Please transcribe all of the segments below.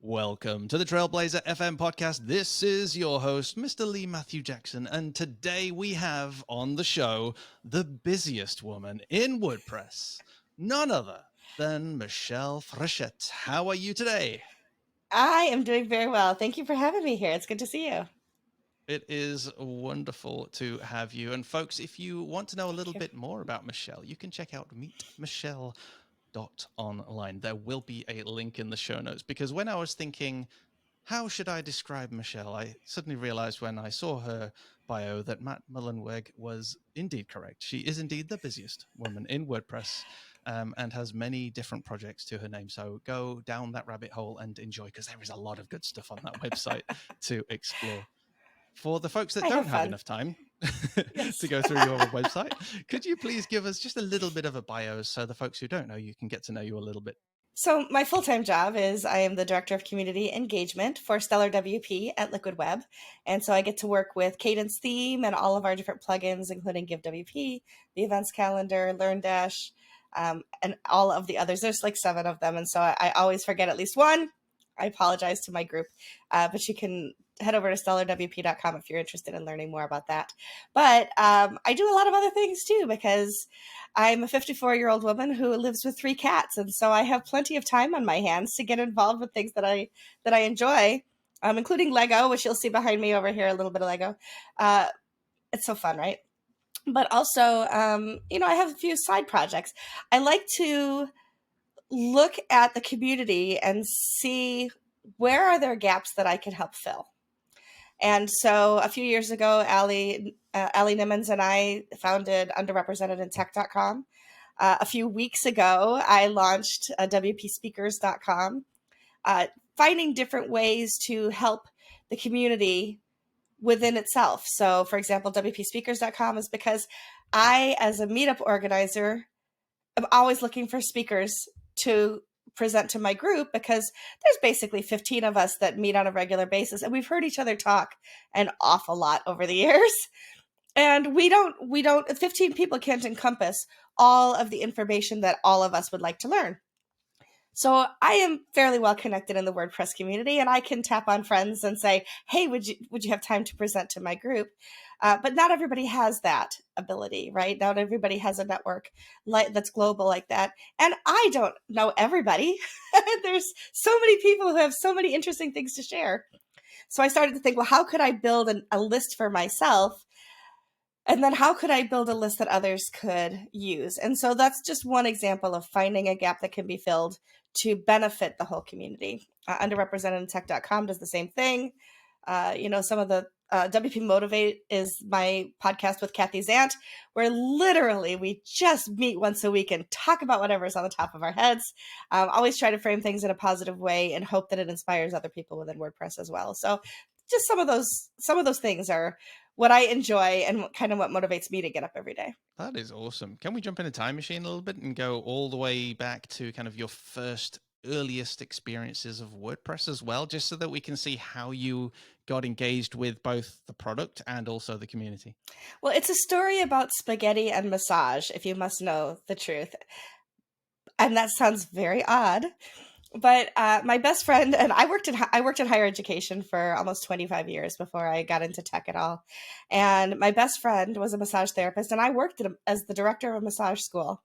Welcome to the Trailblazer FM podcast. This is your host, Mr. Lee Matthew Jackson, and today we have on the show the busiest woman in WordPress, none other than Michelle Frechette. How are you today? I am doing very well. Thank you for having me here. It's good to see you. It is wonderful to have you. And folks, if you want to know a little bit more about Michelle, you can check out meetmichelle.online. There will be a link in the show notes, because when I was thinking, how should I describe Michelle, I suddenly realized when I saw her bio that Matt Mullenweg was indeed correct. She is indeed the busiest woman in WordPress and has many different projects to her name. So go down that rabbit hole and enjoy, because there is a lot of good stuff on that website to explore. For the folks that don't have enough time to go through your website, could you please give us just a little bit of a bio so the folks who don't know you can get to know you a little bit? So my full-time job is I am the Director of Community Engagement for StellarWP at Liquid Web. And so I get to work with Cadence Theme and all of our different plugins, including GiveWP, the Events Calendar, LearnDash, and all of the others. There's like 7 of them. And so I always forget at least one. I apologize to my group, but you can head over to StellarWP.com if you're interested in learning more about that. But I do a lot of other things too, because I'm a 54-year-old woman who lives with 3 cats. And so I have plenty of time on my hands to get involved with things that I enjoy, including Lego, which you'll see behind me over here, a little bit of Lego. It's so fun, right? But also, I have a few side projects. I like to look at the community and see where are there gaps that I can help fill. And so a few years ago, Ali Nimmons and I founded underrepresentedintech.com. A few weeks ago, I launched WPspeakers.com, finding different ways to help the community within itself. So, for example, WPspeakers.com is because I, as a meetup organizer, am always looking for speakers to present to my group, because there's basically 15 of us that meet on a regular basis, and we've heard each other talk an awful lot over the years. And we don't 15 people can't encompass all of the information that all of us would like to learn. So I am fairly well connected in the WordPress community, and I can tap on friends and say, hey, would you have time to present to my group? But not everybody has that ability, right? Not everybody has a network that's global like that. And I don't know everybody. There's so many people who have so many interesting things to share. So I started to think, well, how could I build a list for myself? And then how could I build a list that others could use? And so that's just one example of finding a gap that can be filled to benefit the whole community. Underrepresentedintech.com does the same thing. Some of the WP Motivate is my podcast with Kathy Zant, where literally we just meet once a week and talk about whatever's on the top of our heads. Always try to frame things in a positive way and hope that it inspires other people within WordPress as well. So just some of those things are what I enjoy and kind of what motivates me to get up every day. That is awesome. Can we jump in a time machine a little bit and go all the way back to kind of your earliest experiences of WordPress as well, just so that we can see how you got engaged with both the product and also the community? Well, it's a story about spaghetti and massage, if you must know the truth. And that sounds very odd. But my best friend, and I worked in higher education for almost 25 years before I got into tech at all. And my best friend was a massage therapist, and I worked as the director of a massage school.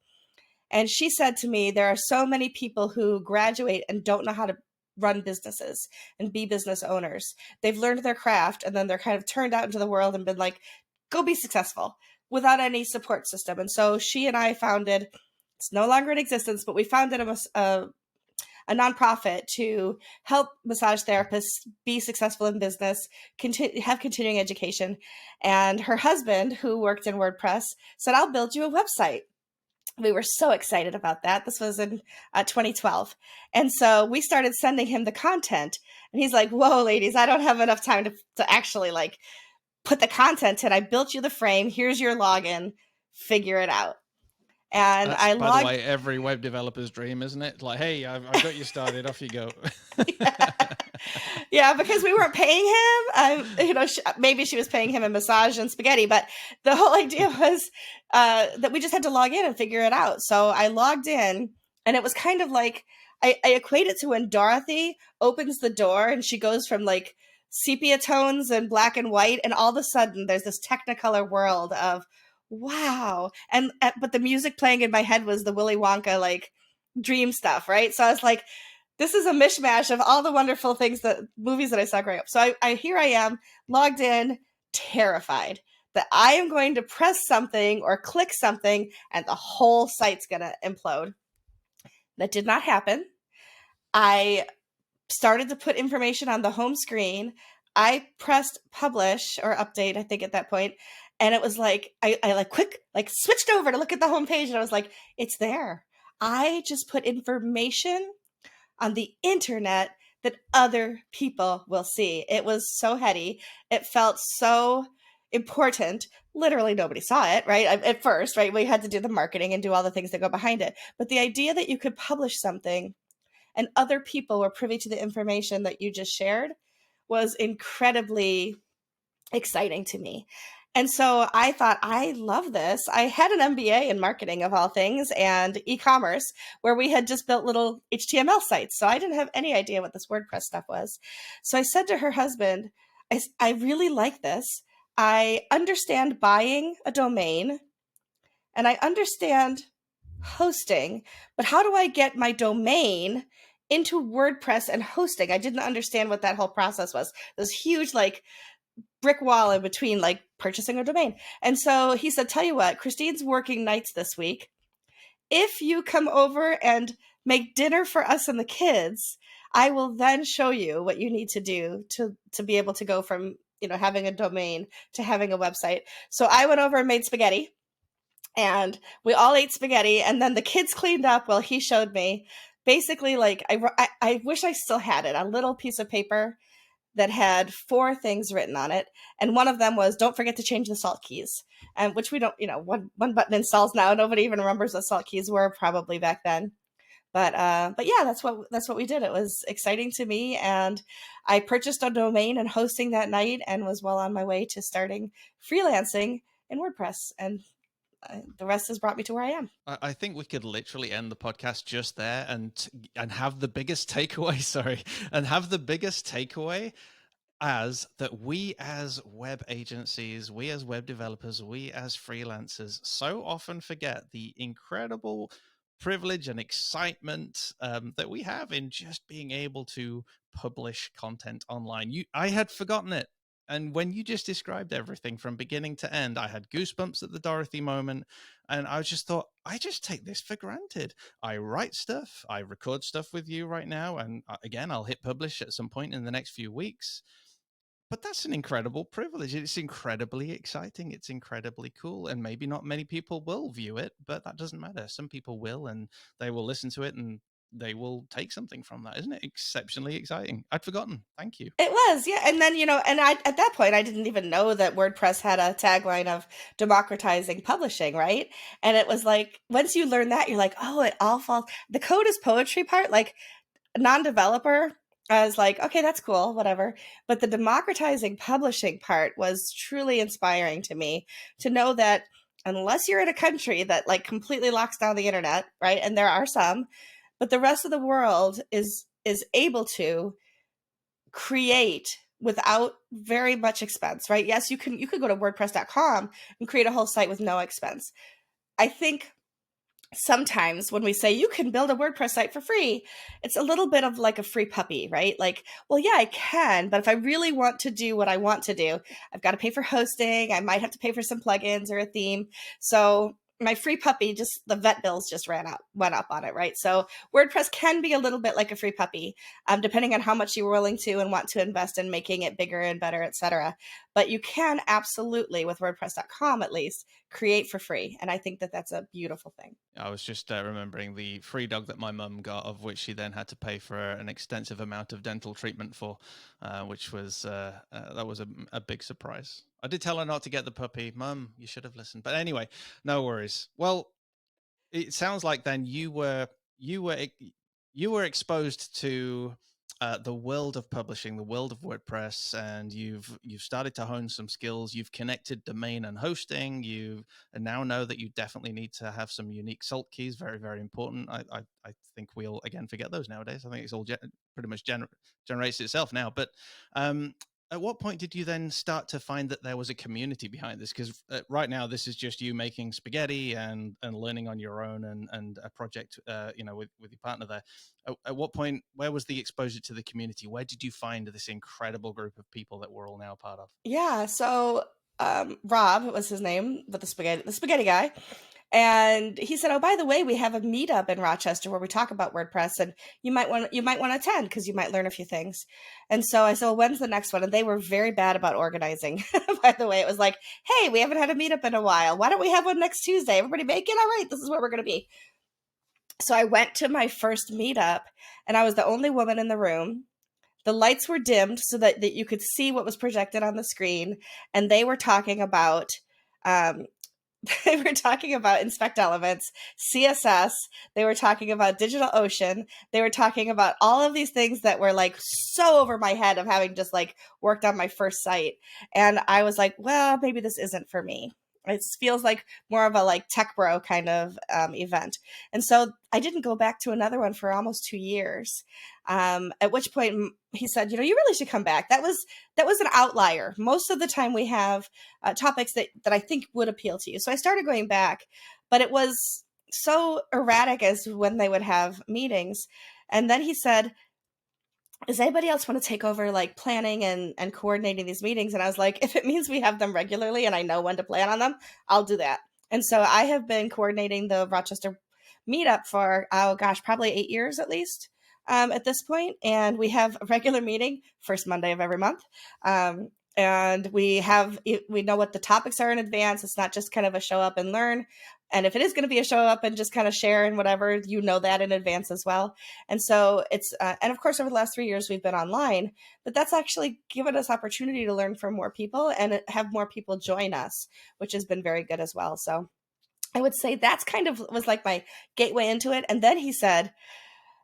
And she said to me, there are so many people who graduate and don't know how to run businesses and be business owners. They've learned their craft, and then they're kind of turned out into the world and been like, go be successful, without any support system. And so she and I founded, it's no longer in existence, but we founded a nonprofit to help massage therapists be successful in business, have continuing education. And her husband, who worked in WordPress, said, I'll build you a website. We were so excited about that. This was in 2012. And so we started sending him the content. And he's like, whoa, ladies, I don't have enough time to actually like put the content in. I built you the frame. Here's your login. Figure it out. And that's, by the way, every web developer's dream, isn't it? Like, hey, I've got you started. Off you go. Yeah, because we weren't paying him. Maybe she was paying him in massage and spaghetti, but the whole idea was that we just had to log in and figure it out. So I logged in, and it was kind of like I equate it to when Dorothy opens the door and she goes from like sepia tones and black and white, and all of a sudden there's this technicolor world of wow. And but the music playing in my head was the Willy Wonka like dream stuff, right? So I was like, this is a mishmash of all the wonderful things, that movies that I saw growing up. So I here I am logged in, terrified that I am going to press something or click something and the whole site's going to implode. That did not happen. I started to put information on the home screen. I pressed publish or update, I think at that point, and it was like I like quick like switched over to look at the home page, and I was like, it's there. I just put information on the internet that other people will see. It was so heady. It felt so important. Literally nobody saw it, right? At first, right? We had to do the marketing and do all the things that go behind it. But the idea that you could publish something and other people were privy to the information that you just shared was incredibly exciting to me. And so I thought, I love this. I had an MBA in marketing, of all things, and e-commerce, where we had just built little HTML sites. So I didn't have any idea what this WordPress stuff was. So I said to her husband, I really like this. I understand buying a domain and I understand hosting, but how do I get my domain into WordPress and hosting? I didn't understand what that whole process was. This huge, like, brick wall in between, like, purchasing a domain. And so he said, tell you what, Christine's working nights this week. If you come over and make dinner for us and the kids, I will then show you what you need to do to be able to go from, having a domain to having a website. So I went over and made spaghetti, and we all ate spaghetti, and then the kids cleaned up while he showed me. Basically, like, I wish I still had it, a little piece of paper that had 4 things written on it, and one of them was, don't forget to change the salt keys, and which we don't, one button installs now. Nobody even remembers what salt keys were, probably back then. But yeah, that's what we did. It was exciting to me, and I purchased a domain and hosting that night, and was well on my way to starting freelancing in WordPress, and the rest has brought me to where I am. I think we could literally end the podcast just there and have the biggest takeaway. Sorry, and have the biggest takeaway as that we as web agencies, we as web developers, we as freelancers so often forget the incredible privilege and excitement that we have in just being able to publish content online. I had forgotten it. And when you just described everything from beginning to end, I had goosebumps at the Dorothy moment. And I just thought, I just take this for granted. I write stuff, I record stuff with you right now. And again, I'll hit publish at some point in the next few weeks. But that's an incredible privilege. It's incredibly exciting. It's incredibly cool. And maybe not many people will view it, but that doesn't matter. Some people will, and they will listen to it and they will take something from that. Isn't it exceptionally exciting? I'd forgotten. Thank you. It was, yeah. And then, and at that point, I didn't even know that WordPress had a tagline of democratizing publishing, right? And it was like, once you learn that, you're like, oh, it all falls. The code is poetry part, like, non-developer, I was like, okay, that's cool, whatever. But the democratizing publishing part was truly inspiring to me, to know that unless you're in a country that like completely locks down the internet, right? And there are some, but the rest of the world is able to create without very much expense, right? Yes, you could go to wordpress.com and create a whole site with no expense. I think sometimes when we say you can build a WordPress site for free, it's a little bit of like a free puppy, right? Like, well, yeah, I can, but if I really want to do what I want to do, I've got to pay for hosting. I might have to pay for some plugins or a theme. So my free puppy, just the vet bills just went up on it, right? So WordPress can be a little bit like a free puppy, depending on how much you're willing to and want to invest in making it bigger and better, etc. But you can absolutely, with WordPress.com at least, create for free, and I think that that's a beautiful thing. I was just remembering the free dog that my mum got, of which she then had to pay for an extensive amount of dental treatment for, which was that was a big surprise. I did tell her not to get the puppy. Mum, you should have listened. But anyway, no worries. Well, it sounds like then you were exposed to the world of publishing, the world of WordPress, and you've started to hone some skills. You've connected domain and hosting. You now know that you definitely need to have some unique salt keys. Very, very important. I think we'll again forget those nowadays. I think it's all pretty much generates itself now. But at what point did you then start to find that there was a community behind this? Because right now this is just you making spaghetti and learning on your own, and a project with your partner there. At what point, where was the exposure to the community? Where did you find this incredible group of people that we're all now part of? Yeah, so Rob was his name, but the spaghetti guy. And he said, "Oh, by the way, we have a meetup in Rochester where we talk about WordPress, and you might want to attend because you might learn a few things." And so I said, "Well, when's the next one?" And they were very bad about organizing. By the way, it was like, "Hey, we haven't had a meetup in a while. Why don't we have one next Tuesday? Everybody make it. All right, this is where we're going to be." So I went to my first meetup, and I was the only woman in the room. The lights were dimmed so that you could see what was projected on the screen, and they were talking about um, they were talking about Inspect Elements, CSS. They were talking about DigitalOcean. They were talking about all of these things that were like so over my head of having just like worked on my first site. And I was like, well, maybe this isn't for me. It feels like more of a like tech bro kind of event. And so I didn't go back to another one for almost 2 years. At which point he said, you really should come back. That was an outlier. Most of the time we have topics that I think would appeal to you. So I started going back, but it was so erratic as when they would have meetings. And then he said, does anybody else want to take over like planning and coordinating these meetings? And I was like, if it means we have them regularly and I know when to plan on them, I'll do that. And so I have been coordinating the Rochester meetup for, oh gosh, probably 8 years at least at this point. And we have a regular meeting first Monday of every month. And we know what the topics are in advance. It's not just kind of a show up and learn. And if it is going to be a show up and just kind of share and whatever, that in advance as well. And so it's, and of course, over the last 3 years, we've been online, but that's actually given us opportunity to learn from more people and have more people join us, which has been very good as well. So I would say that's kind of was like my gateway into it. And then he said,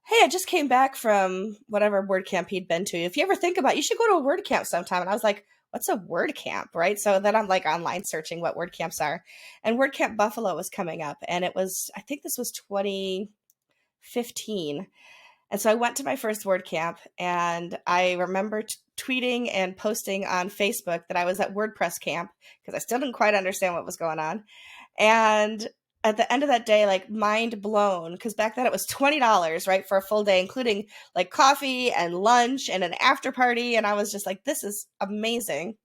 hey, I just came back from whatever WordCamp he'd been to. If you ever think about it, you should go to a WordCamp sometime. And I was like, what's a WordCamp, right? So then I'm like online searching what WordCamps are. And WordCamp Buffalo was coming up. And it was, I think this was 2015. And so I went to my first WordCamp, and I remember tweeting and posting on Facebook that I was at WordPress camp because I still didn't quite understand what was going on. And at the end of that day, like mind blown, because back then it was $20, right, for a full day, including like coffee and lunch and an after party. And I was just like, this is amazing.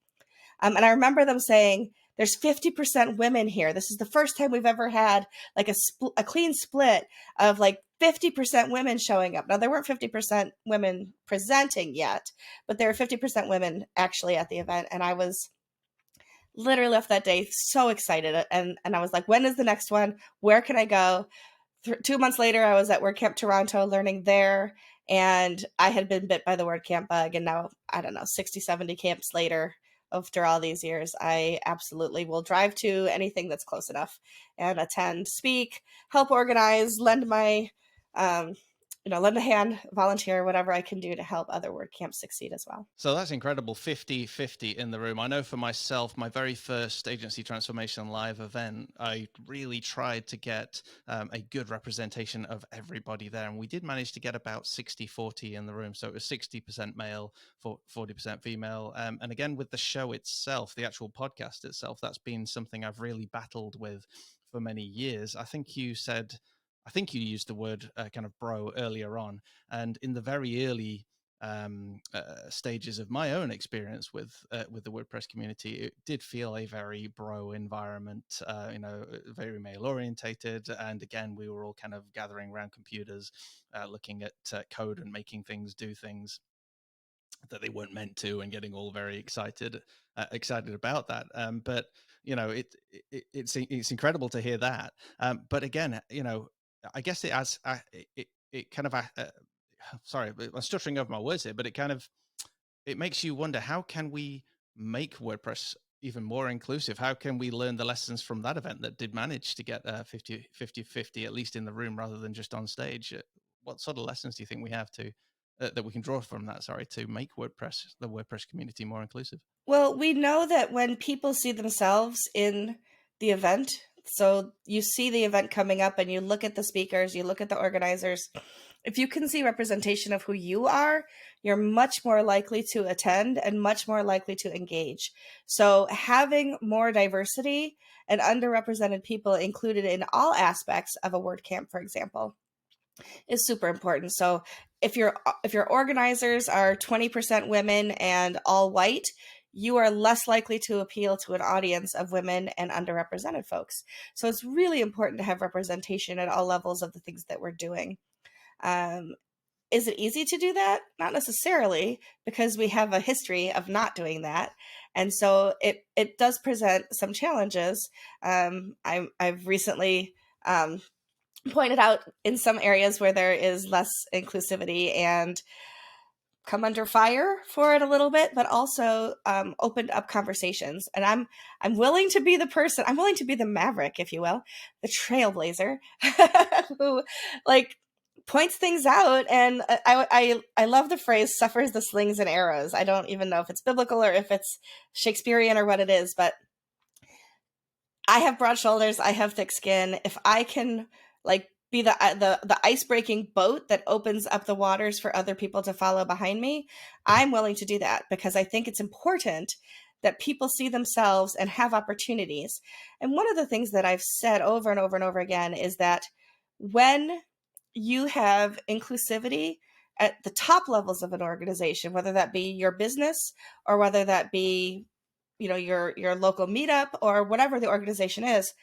And I remember them saying, there's 50% women here. This is the first time we've ever had like a clean split of like 50% women showing up. Now, there weren't 50% women presenting yet, but there were 50% women actually at the event. And I was literally left that day so excited. And I was like, when is the next one? Where can I go? 2 months later, I was at WordCamp Toronto learning there. And I had been bit by the WordCamp bug. And now, I don't know, 60, 70 camps later, after all these years, I absolutely will drive to anything that's close enough and attend, speak, help organize, lend my lend a hand, volunteer, whatever I can do to help other WordCamps succeed as well. So that's incredible. 50-50 in the room. I know for myself, my very first Agency Transformation Live event, I really tried to get a good representation of everybody there. And we did manage to get about 60-40 in the room. So it was 60% male, 40% female. And again, with the show itself, the actual podcast itself, that's been something I've really battled with for many years. I think you used the word kind of bro earlier on. And in the very early stages of my own experience with the WordPress community, it did feel a very bro environment, very male orientated. And again, we were all kind of gathering around computers, looking at code and making things do things that they weren't meant to, and getting all very excited about that. But it's incredible to hear that. But again, I guess it kind of sorry, I'm stuttering over my words here, but it makes you wonder, how can we make WordPress even more inclusive? How can we learn the lessons from that event that did manage to get 50-50, at least in the room rather than just on stage? What sort of lessons do you think we have to that we can draw from that, sorry, to make the WordPress community more inclusive? Well, we know that when people see themselves in the event, so you see the event coming up and you look at the speakers, you look at the organizers, if you can see representation of who you are, you're much more likely to attend and much more likely to engage. So having more diversity and underrepresented people included in all aspects of a WordCamp, for example, is super important. So if your organizers are 20% women and all white, you are less likely to appeal to an audience of women and underrepresented folks. So it's really important to have representation at all levels of the things that we're doing. Is it easy to do that? Not necessarily, because we have a history of not doing that. And so it does present some challenges. I've recently pointed out in some areas where there is less inclusivity and come under fire for it a little bit, but also opened up conversations. And I'm willing to be the person. I'm willing to be the maverick, if you will, the trailblazer, who like points things out. And I love the phrase "suffers the slings and arrows." I don't even know if it's biblical or if it's Shakespearean or what it is, but I have broad shoulders. I have thick skin. If I can like be the ice breaking boat that opens up the waters for other people to follow behind me, I'm willing to do that because I think it's important that people see themselves and have opportunities. And one of the things that I've said over and over and over again is that when you have inclusivity at the top levels of an organization, whether that be your business or whether that be your local meetup or whatever the organization is,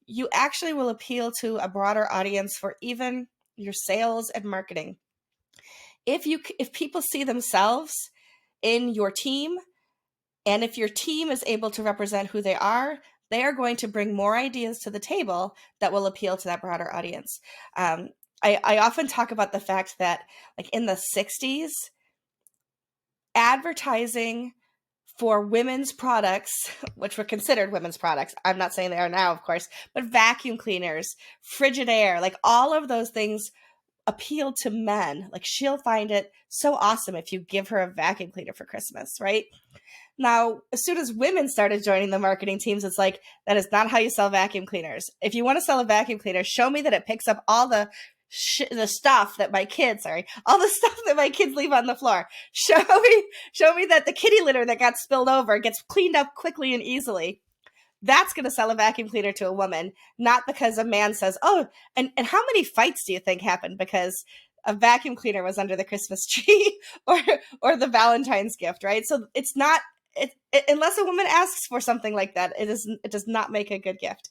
you actually will appeal to a broader audience for even your sales and marketing. If people see themselves in your team, and if your team is able to represent who they are going to bring more ideas to the table that will appeal to that broader audience. I often talk about the fact that like in the 60s, advertising for women's products, which were considered women's products, I'm not saying they are now, of course, but vacuum cleaners, Frigidaire, like all of those things appeal to men. Like she'll find it so awesome if you give her a vacuum cleaner for Christmas, right? Now, as soon as women started joining the marketing teams, it's like, that is not how you sell vacuum cleaners. If you want to sell a vacuum cleaner, show me that it picks up all the stuff that my kids, all the stuff that my kids leave on the floor. Show me that the kitty litter that got spilled over gets cleaned up quickly and easily. That's going to sell a vacuum cleaner to a woman, not because a man says, oh, and how many fights do you think happened because a vacuum cleaner was under the Christmas tree or the Valentine's gift, right? So it's not, unless a woman asks for something like that, it does not make a good gift.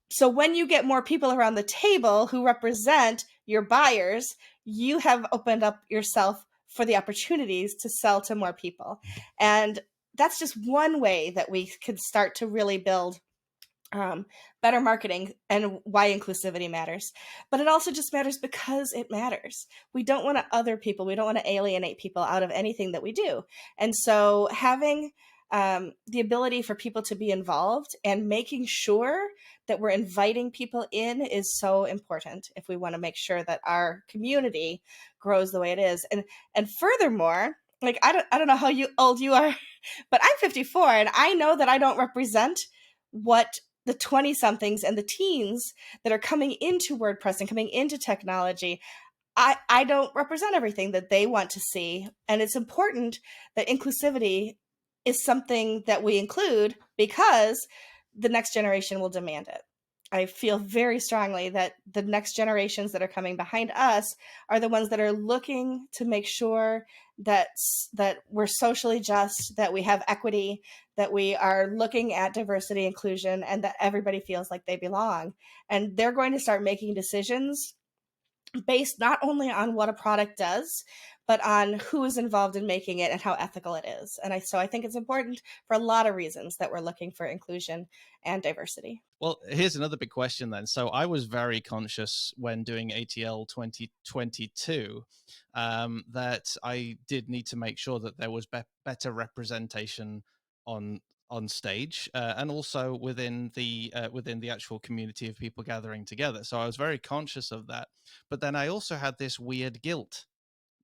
So when you get more people around the table who represent your buyers, you have opened up yourself for the opportunities to sell to more people. And that's just one way that we can start to really build better marketing and why inclusivity matters. But it also just matters because it matters. We don't want to other people. We don't want to alienate people out of anything that we do. And so having the ability for people to be involved and making sure that we're inviting people in is so important if we want to make sure that our community grows the way it is. And furthermore, like I don't know how old you are, but I'm 54 and I know that I don't represent what the 20 somethings and the teens that are coming into WordPress and coming into technology. I don't represent everything that they want to see. And it's important that inclusivity is something that we include because the next generation will demand it. I feel very strongly that the next generations that are coming behind us are the ones that are looking to make sure that we're socially just, that we have equity, that we are looking at diversity, inclusion, and that everybody feels like they belong. And they're going to start making decisions based not only on what a product does, but on who is involved in making it and how ethical it is. And so I think it's important for a lot of reasons that we're looking for inclusion and diversity. Well, here's another big question then. So I was very conscious when doing ATL 2022 that I did need to make sure that there was better representation on stage and also within the actual community of people gathering together. So I was very conscious of that. But then I also had this weird guilt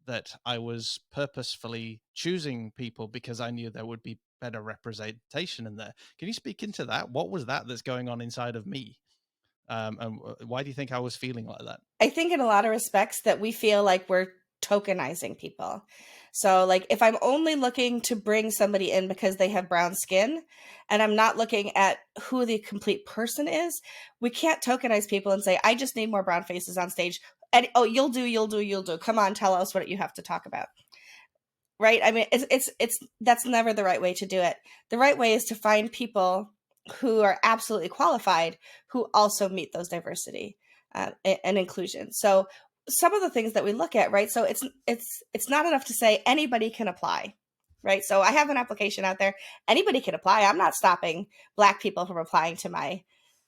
that I was purposefully choosing people because I knew there would be better representation in there. Can you speak into that? What was that that's going on inside of me? And why do you think I was feeling like that? I think in a lot of respects that we feel like we're tokenizing people. So like if I'm only looking to bring somebody in because they have brown skin and I'm not looking at who the complete person is, we can't tokenize people and say, I just need more brown faces on stage. And oh, you'll do. Come on, tell us what you have to talk about. Right? I mean, it's that's never the right way to do it. The right way is to find people who are absolutely qualified who also meet those diversity and inclusion. So some of the things that we look at, right? So it's not enough to say anybody can apply, right? So I have an application out there. Anybody can apply. I'm not stopping Black people from applying to my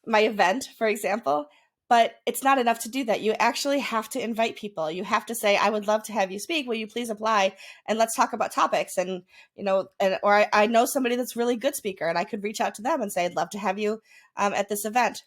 event, for example. But it's not enough to do that. You actually have to invite people. You have to say, I would love to have you speak. Will you please apply? And let's talk about topics. And, or I know somebody that's really good speaker and I could reach out to them and say, I'd love to have you at this event.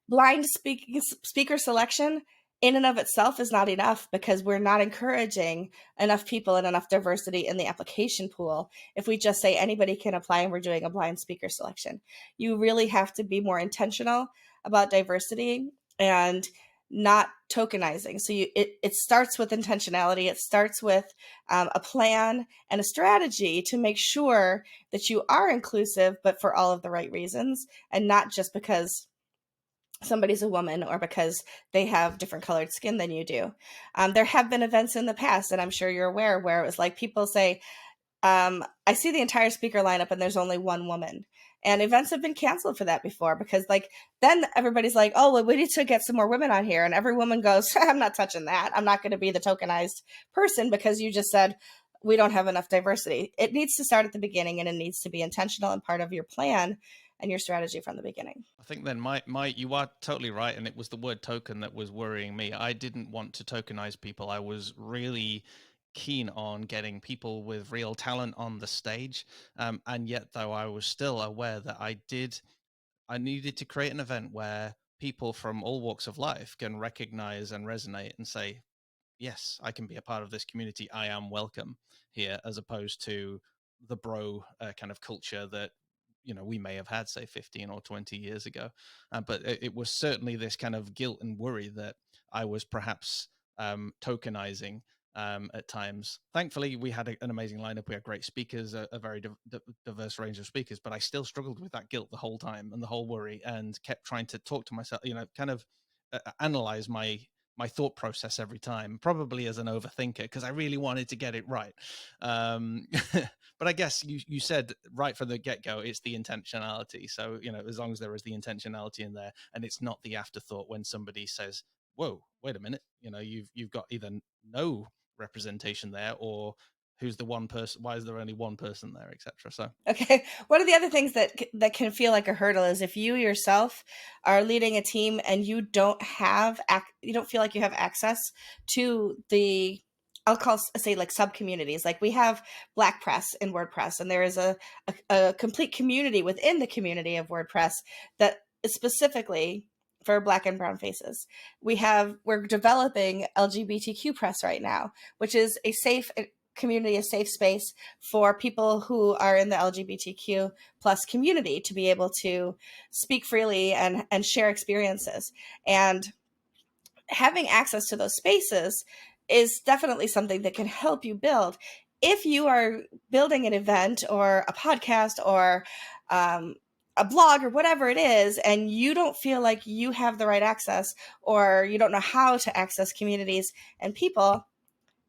Blind speaker selection in and of itself is not enough because we're not encouraging enough people and enough diversity in the application pool. If we just say anybody can apply and we're doing a blind speaker selection, you really have to be more intentional about diversity and not tokenizing. So it starts with intentionality. It starts with a plan and a strategy to make sure that you are inclusive, but for all of the right reasons and not just because somebody's a woman or because they have different colored skin than you do. There have been events in the past, and I'm sure you're aware, where it was like people say, I see the entire speaker lineup and there's only one woman. And events have been canceled for that before because like then everybody's like, oh, well, we need to get some more women on here. And every woman goes, I'm not touching that. I'm not going to be the tokenized person because you just said we don't have enough diversity. It needs to start at the beginning and it needs to be intentional and part of your plan and your strategy from the beginning. I think then you are totally right, and it was the word token that was worrying me. I didn't want to tokenize people. I was really keen on getting people with real talent on the stage, and yet though I was still aware that I needed to create an event where people from all walks of life can recognize and resonate and say, yes, I can be a part of this community. I am welcome here, as opposed to the bro kind of culture that we may have had, say, 15 or 20 years ago. But it was certainly this kind of guilt and worry that I was perhaps tokenizing at times. Thankfully, we had an amazing lineup. We had great speakers, a very diverse range of speakers, but I still struggled with that guilt the whole time and the whole worry, and kept trying to talk to myself, kind of analyze my thought process every time, probably as an overthinker, because I really wanted to get it right. But I guess you said right from the get-go, it's the intentionality. So, as long as there is the intentionality in there and it's not the afterthought when somebody says, whoa, wait a minute, you've got either no representation there, or who's the one person, why is there only one person there, etc. So okay, one of the other things that can feel like a hurdle is if you yourself are leading a team and you don't feel like you have access to the, I'll say like sub communities. Like we have Black Press in WordPress, and there is a complete community within the community of WordPress that is specifically for Black and brown faces. We're developing LGBTQ Press right now, which is a safe community, a safe space for people who are in the LGBTQ plus community to be able to speak freely and share experiences. And having access to those spaces is definitely something that can help you build. If you are building an event or a podcast or a blog or whatever it is, and you don't feel like you have the right access or you don't know how to access communities and people,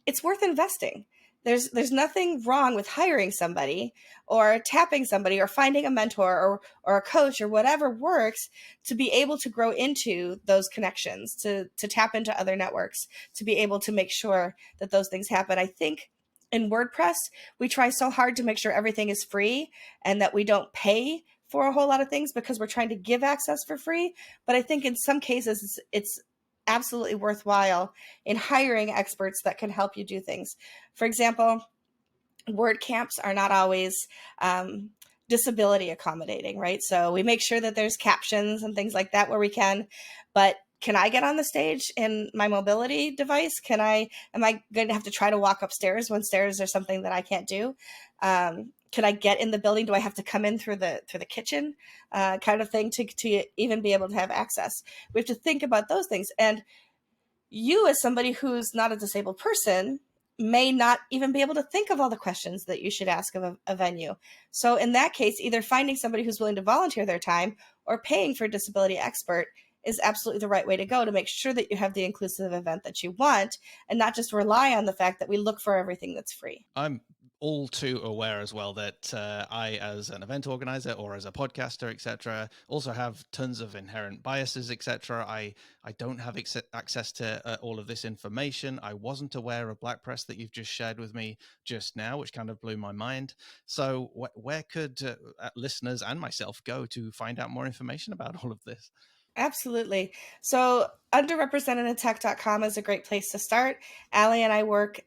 it's worth investing. There's nothing wrong with hiring somebody or tapping somebody or finding a mentor or a coach or whatever works to be able to grow into those connections, to tap into other networks, to be able to make sure that those things happen. I think in WordPress, we try so hard to make sure everything is free and that we don't pay for a whole lot of things because we're trying to give access for free. But I think in some cases, it's absolutely worthwhile in hiring experts that can help you do things. For example, WordCamps are not always disability accommodating, right? So we make sure that there's captions and things like that where we can, but can I get on the stage in my mobility device? Am I going to have to try to walk upstairs when stairs are something that I can't do? Can I get in the building? Do I have to come in through the kitchen, kind of thing, to even be able to have access? We have to think about those things. And you, as somebody who's not a disabled person, may not even be able to think of all the questions that you should ask of a venue. So in that case, either finding somebody who's willing to volunteer their time or paying for a disability expert is absolutely the right way to go to make sure that you have the inclusive event that you want, and not just rely on the fact that we look for everything that's free. I'm all too aware as well that I, as an event organizer or as a podcaster, etc., also have tons of inherent biases, etc. I don't have access to all of this information. I wasn't aware of Black Press that you've just shared with me just now, which kind of blew my mind. So where could listeners and myself go to find out more information about all of this? Absolutely. So underrepresentedintech.com is a great place to start. Allie and I work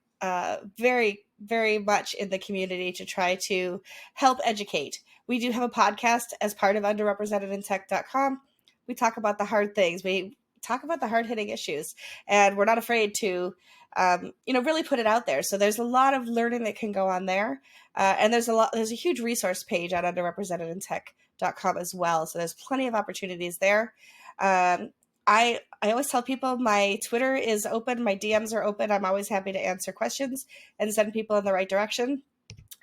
very, very much in the community to try to help educate. We do have a podcast as part of underrepresentedintech.com. We talk about the hard things. We talk about the hard-hitting issues, and we're not afraid to really put it out there. So there's a lot of learning that can go on there. And there's a huge resource page on underrepresentedintech.com as well. So there's plenty of opportunities there. I always tell people my Twitter is open, my DMs are open. I'm always happy to answer questions and send people in the right direction.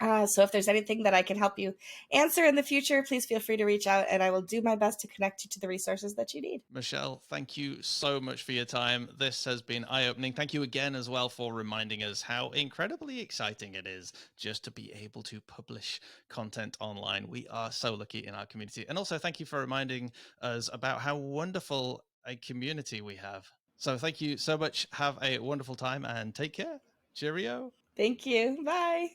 So if there's anything that I can help you answer in the future, please feel free to reach out, and I will do my best to connect you to the resources that you need. Michelle, thank you so much for your time. This has been eye-opening. Thank you again as well for reminding us how incredibly exciting it is just to be able to publish content online. We are so lucky in our community. And also thank you for reminding us about how wonderful a community we have. So thank you so much. Have a wonderful time and take care. Cheerio. Thank you. Bye.